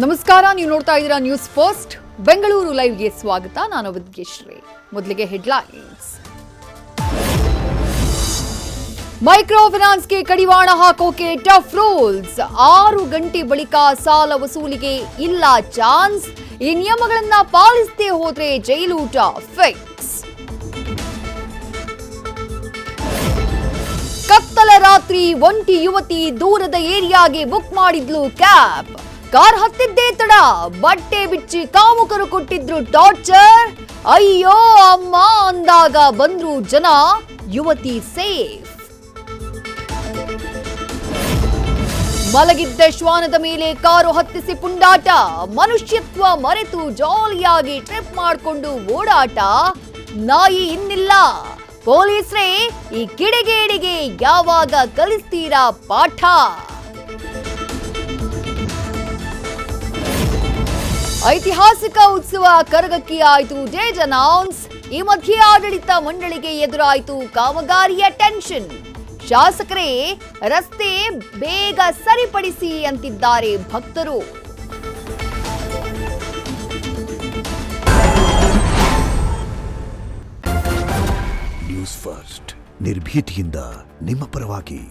ನಮಸ್ಕಾರ, ನೀವು ನೋಡ್ತಾ ಇದ್ದೀರಾ ನ್ಯೂಸ್ ಫಸ್ಟ್ ಬೆಂಗಳೂರು ಲೈವ್ಗೆ ಸ್ವಾಗತ. ನಾನು ವಿದ್ಯಶ್ರೀ. ಮೊದಲಿಗೆ ಹೆಡ್ಲೈನ್ಸ್. ಮೈಕ್ರೋ ಫೈನಾನ್ಸ್ಗೆ ಕಡಿವಾಣ ಹಾಕೋಕೆ ಟಫ್ ರೂಲ್ಸ್. 6 ಗಂಟೆ ಬಳಿಕ ಸಾಲ ವಸೂಲಿಗೆ ಇಲ್ಲ ಚಾನ್ಸ್. ಈ ನಿಯಮಗಳನ್ನ ಪಾಲಿಸದೆ ಹೋದ್ರೆ ಜೈಲೂಟ ಫಿಕ್ಸ್. ಕತ್ತಲ ರಾತ್ರಿ ಒಂಟಿ ಯುವತಿ ದೂರದ ಏರಿಯಾಗೆ ಬುಕ್ ಮಾಡಿದ್ಲು ಕ್ಯಾಬ್. ಕಾರ್ ಹತ್ತಿದ್ದೇ ತಡ, ಬಟ್ಟೆ ಬಿಚ್ಚಿ ಕಾಮುಕರು ಕೊಟ್ಟಿದ್ರು ಟಾರ್ಚರ್. ಅಯ್ಯೋ ಅಮ್ಮ ಅಂದಾಗ ಬಂದ್ರು ಜನ, ಯುವತಿ ಸೇಫ್. ಮಲಗಿದ್ದ ಶ್ವಾನದ ಮೇಲೆ ಕಾರು ಹತ್ತಿಸಿ ಪುಂಡಾಟ. ಮನುಷ್ಯತ್ವ ಮರೆತು ಜಾಲಿಯಾಗಿ ಟ್ರಿಪ್ ಮಾಡಿಕೊಂಡು ಓಡಾಟ. ನಾಯಿ ಇನ್ನಿಲ್ಲ. ಪೊಲೀಸರೇ, ಈ ಕಿಡಿಗೇಡಿಗೆ ಯಾವಾಗ ಕಲಿಸ್ತೀರಾ ಪಾಠ? ಐತಿಹಾಸಿಕ ಉತ್ಸವ ಕರಗಕ್ಕಿ ಆಯಿತು ಡೇಟ್ ಅನೌನ್ಸ್. ಈ ಮಧ್ಯೆ ಆಡಳಿತ ಮಂಡಳಿಗೆ ಎದುರಾಯಿತು ಕಾಮಗಾರಿಯ ಟೆನ್ಷನ್. ಶಾಸಕರೇ, ರಸ್ತೆ ಬೇಗ ಸರಿಪಡಿಸಿ ಅಂತಿದ್ದಾರೆ ಭಕ್ತರು. ನ್ಯೂಸ್ ಫಸ್ಟ್, ನಿರ್ಭೀತಿಯಿಂದ ನಿಮ್ಮ ಪರವಾಗಿ.